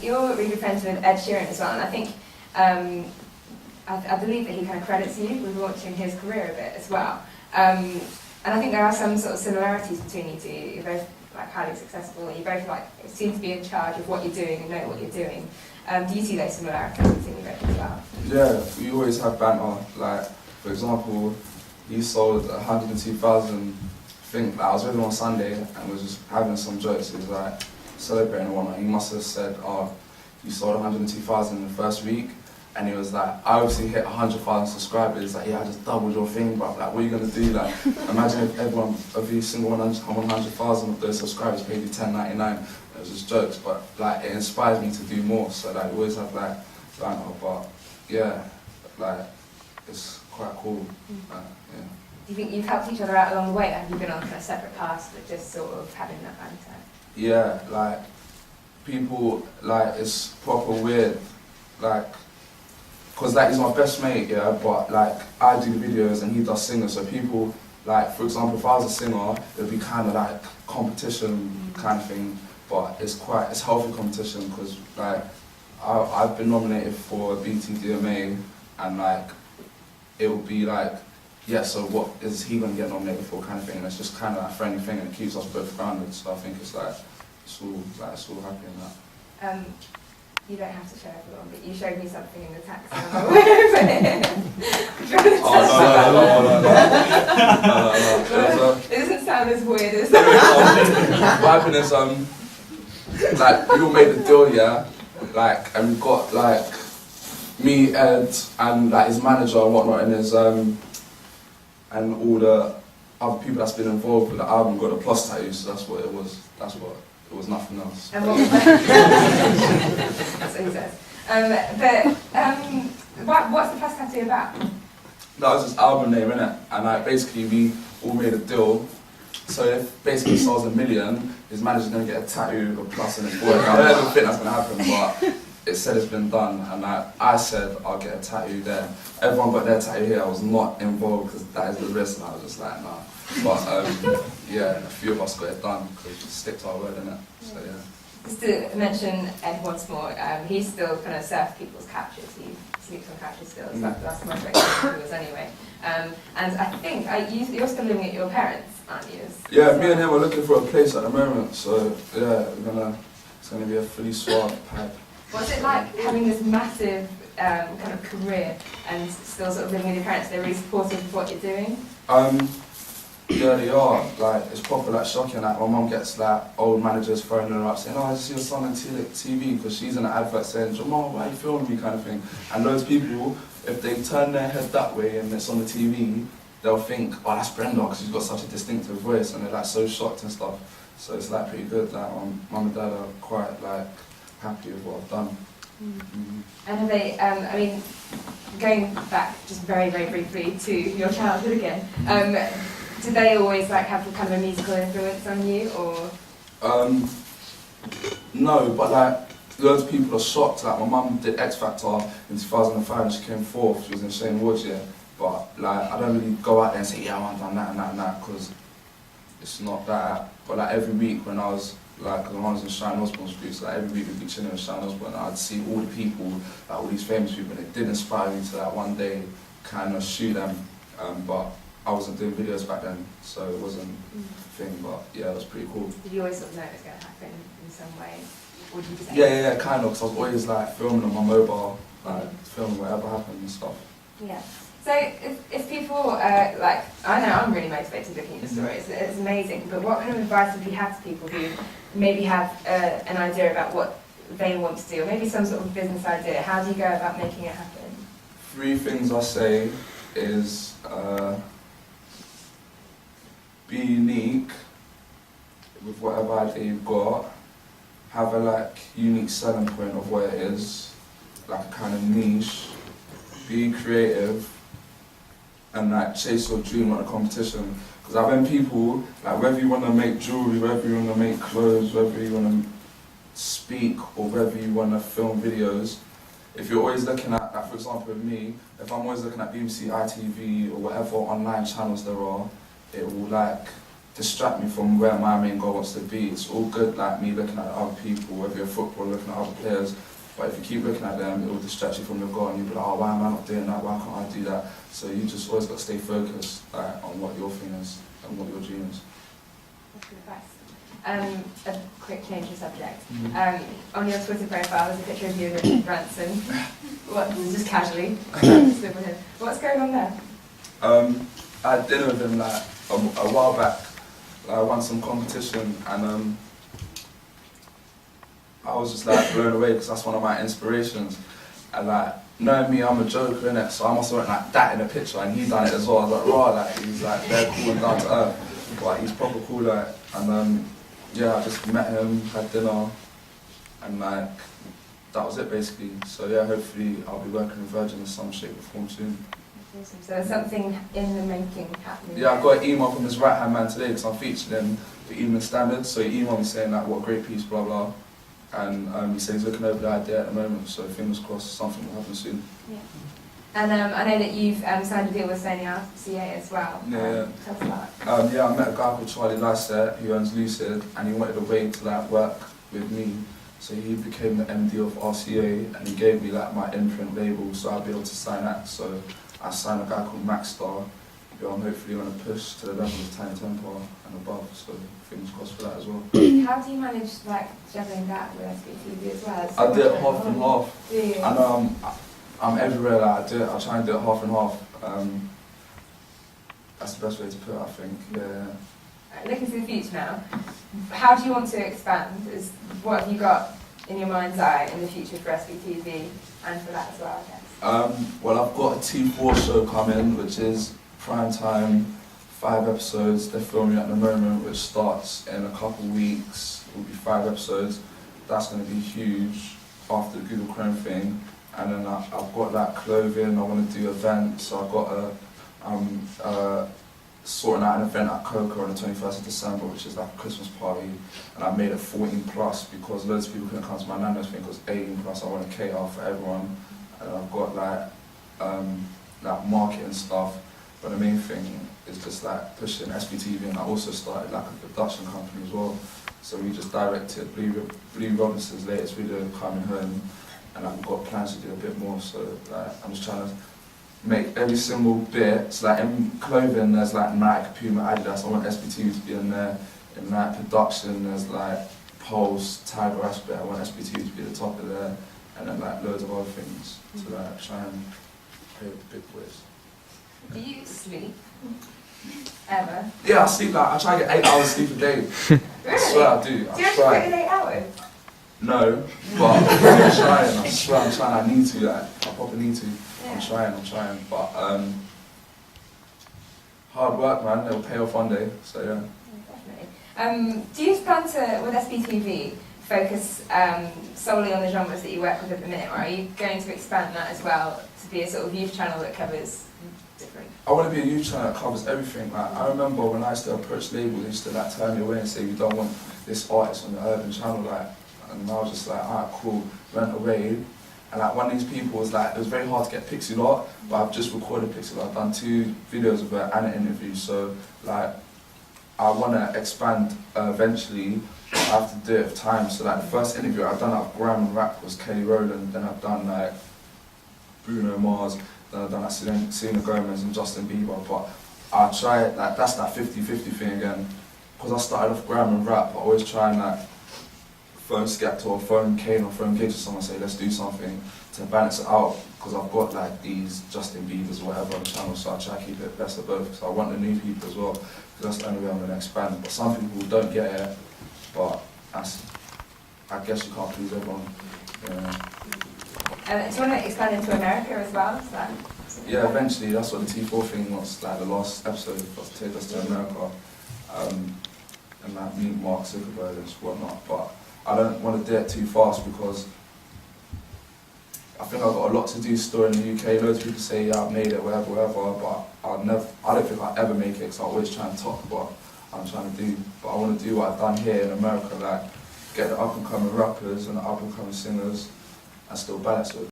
You're really good friends with Ed Sheeran as well, and I think I believe that he kind of credits you with launching his career a bit as well. And I think there are some sort of similarities between you two. You're both like highly successful. You both like seem to be in charge of what you're doing and know what you're doing. Do you see those similarities between you both as well? Yeah, we always have banter. Like, for example, he sold 102,000. I think I was with him on Sunday and was just having some jokes. He was like celebrating and whatnot. He must have said, "Oh, you sold 102,000 in the first week." And he was like, "I obviously hit 100,000 subscribers." Like, "Yeah, I just doubled your thing, but like, what are you gonna do? Like, imagine if every single 100,000 of those subscribers paid you $10.99." It was just jokes, but like, it inspires me to do more. So like, we always have like banter, but yeah, like, it's quite cool. Yeah. Do you think you've helped each other out along the way? Have you been on kind of separate paths, but just sort of having that banter? Yeah, like, people, like, it's proper weird, like, because like, he's my best mate, yeah, but like, I do the videos and he does singing, so people, like, for example, if I was a singer, it would be kind of like competition kind of thing, but it's healthy competition, because like, I've been nominated for a BTDMA, and like, it will be like, yeah, so what is he going to get nominated for kind of thing, and it's just kind of that friendly thing, and it keeps us both grounded, so I think it's like, it's all happy in that. You don't have to show everyone, but you showed me something in the taxi. I'm aware of it. No. It doesn't sound as weird as that. What happened is, like, we all made a deal, yeah, like, and we got like me, Ed, and like his manager and whatnot, and his and all the other people that's been involved with the album got a plus tattoo, so that's what it was. It was nothing else. And what was that? That's what he says. What's the plus tattoo about? That was his album name, innit? And like, basically we all made a deal. So if basically he sells 1 million, his manager's going to get a tattoo with a plus in his forehead. I don't think that's going to happen, but it said it's been done. And like, I said I'll get a tattoo there. Everyone got their tattoo here. I was not involved because that is the risk, and I was just like, nah. But yeah, a few of us got it done because we stick to our word, innit? So yeah. Just to mention Ed once more, he still kind of surfs people's couches. He sleeps on couches still. That's the most regular he was anyway. And I think you're still living at your parents', aren't you? Yeah, me and him are looking for a place at the moment. So yeah, it's gonna be a fully suave pipe. What's it like having this massive kind of career and still sort of living with your parents? They're really supportive of what you're doing? Yeah, they are. Like, it's proper like shocking. Like, my mum gets like old managers phoning her up saying, "Oh, I just see your son on TV," because she's in an advert saying, "Jamal, why are you filming me?" kind of thing. And those people, if they turn their head that way and it's on the TV, they'll think, "Oh, that's Brenda," because she's got such a distinctive voice, and they're like so shocked and stuff. So it's like pretty good. Like, mum and dad are quite like happy with what I've done. And have they, I mean, going back just very, very briefly to your childhood again, did they always like have kind of a musical influence on you, or? No, but like, loads of people are shocked. Like, my mum did X Factor in 2005 and she came fourth. She was in Shane Woods, yeah. But like, I don't really go out there and say, "Yeah, I've done that and that and that," because it's not that. But like, every week when I was like, when I was in Shine Osborne's group, so like, every week we'd be chilling with Shine Osborne, I'd see all the people, like all these famous people, and it did inspire me to like one day kind of shoot them. But I wasn't doing videos back then, so it wasn't a thing, but yeah, it was pretty cool. Did you always sort of know it was going to happen in some way? Or did you just yeah, kind of, because I was always like filming on my mobile, like filming whatever happened and stuff. Yeah. So if people, like, I know I'm really motivated looking at the story, it's amazing, but what kind of advice would you have to people who maybe have an idea about what they want to do, or maybe some sort of business idea? How do you go about making it happen? 3 things I say is, be unique with whatever idea you've got, have a like unique selling point of what it is, like a kind of niche, be creative, and like chase your dream at a competition. Because I've been people, like whether you want to make jewellery, whether you want to make clothes, whether you want to speak, or whether you want to film videos, if you're always looking at, like for example with me, if I'm always looking at BBC, ITV, or whatever online channels there are, it will like distract me from where my main goal wants to be. It's all good, like me looking at other people, whether you're a footballer looking at other players, but if you keep looking at them, it will distract you from your goal, and you'll be like, oh, why am I not doing that? Why can't I do that? So you just always got to stay focused on what your thing is and what your dream is. That's good advice. A quick change of subject. On your Twitter profile, there's a picture of you and Richard Branson. What? Just casually. What's going on there? I had dinner with him like a while back. I won some competition, and I was just like blown away because that's one of my inspirations. And like, knowing me, I'm a joker, innit? So I must have went like that in a picture, and he done it as well. I was like, raw, like he's like very cool and down to earth, but he's proper cool, like. And yeah, I just met him, had dinner, and like that was it basically. So yeah, hopefully I'll be working with Virgin in some shape or form soon. Awesome. So there's something in the making happening. Yeah, I got an email from his right-hand man today because I'm featured in the Evening Standard. So he emailed me saying like, what a great piece, blah blah. And he said he's looking over the idea at the moment, so fingers crossed something will happen soon. Yeah. And I know that you've signed a deal with Sony RCA as well. Yeah. Tell us about it. Yeah, I met a guy called Charlie Lysett who owns Lucid, and he wanted a way to like work with me. So he became the MD of RCA, and he gave me like my imprint label, so I'll be able to sign that. So I signed a guy called Maxstar, who I'm hopefully going to push to the level of Tiny Temper and above. So fingers crossed for that as well. How do you manage like juggling that with SBTV as well? I do it half and half. Do you? I know I'm everywhere. Like, I try and do it half and half. That's the best way to put it, I think. Yeah. Looking to the future now, how do you want to expand? What have you got in your mind's eye in the future for SBTV and for that as well, I guess? Well, I've got a T4 show coming, which is prime time, 5 episodes. They're filming at the moment, which starts in a couple weeks. It will be 5 episodes. That's going to be huge after the Google Chrome thing. And then I've got that clothing. I want to do events. So I've got sorting out an event at Coca on the 21st of December, which is like a Christmas party, and I made it 14 plus because loads of people couldn't come to my Nando's thing because 18 plus. I want to cater for everyone, and I've got like marketing stuff, but the main thing is just like pushing SBTV, and I also started like a production company as well. So we just directed Blue Robinson's latest video, Coming Home, and I've got plans to do a bit more. So like, I'm just trying to make every single bit. So like in clothing there's like Nike, Puma, Adidas. I want SBTV to be in there. In like production there's like Pulse, Tiger Aspect. I want SBTV to be the top of there, and then like loads of other things to like try and play with the big boys. Do you sleep ever? Yeah, I sleep like I try to get 8 hours sleep a day. Really? I swear I do. Do you I actually try. get 8 hours? No, but I'm trying. I swear I'm trying. I need to. Like, I probably need to. Yeah. I'm trying, but hard work, man. It'll pay off one day. So yeah. Definitely. Do you plan to, with SBTV, focus solely on the genres that you work with at the minute, or are you going to expand that as well to be a sort of youth channel that covers different? I want to be a youth channel that covers everything. Like, I remember when I used to approach labels, they used to like turn me away and say, "We don't want this artist on the urban channel." Like, and I was just like, "Alright, cool." Went away. And like one of these people was like, it was very hard to get Pixie Lot, but I've just recorded Pixie Lot. I've done 2 videos of her and an interview. So like, I want to expand eventually. I have to do it with time. So like the first interview I've done of Grime and Rap was Kelly Rowland. Then I've done like Bruno Mars. Then I've done like Selena Gomez and Justin Bieber. But I try like that's that 50-50 thing again. Because I started off Grime and Rap, I always try and like phone Skepta or phone Kane or phone Giggs or someone, say let's do something to balance it out, because I've got like these Justin Biebers or whatever on the channel, so I try to keep it best of both, because I want the new people as well, because that's the only way I'm going to expand. But some people don't get it, but that's, I guess you can't please everyone. Yeah. Do you want to expand into America as well? Is that Yeah, eventually. That's what the T4 thing was, like the last episode was to take us to America, and like meet Mark Zuckerberg and whatnot. But I don't want to do it too fast because I think I've got a lot to do still in the UK. Loads of people say, yeah, I've made it, whatever, but I don't think I'll ever make it, because I always try and talk what I'm trying to do. But I want to do what I've done here in America, like get the up and coming rappers and the up and coming singers and still balance it.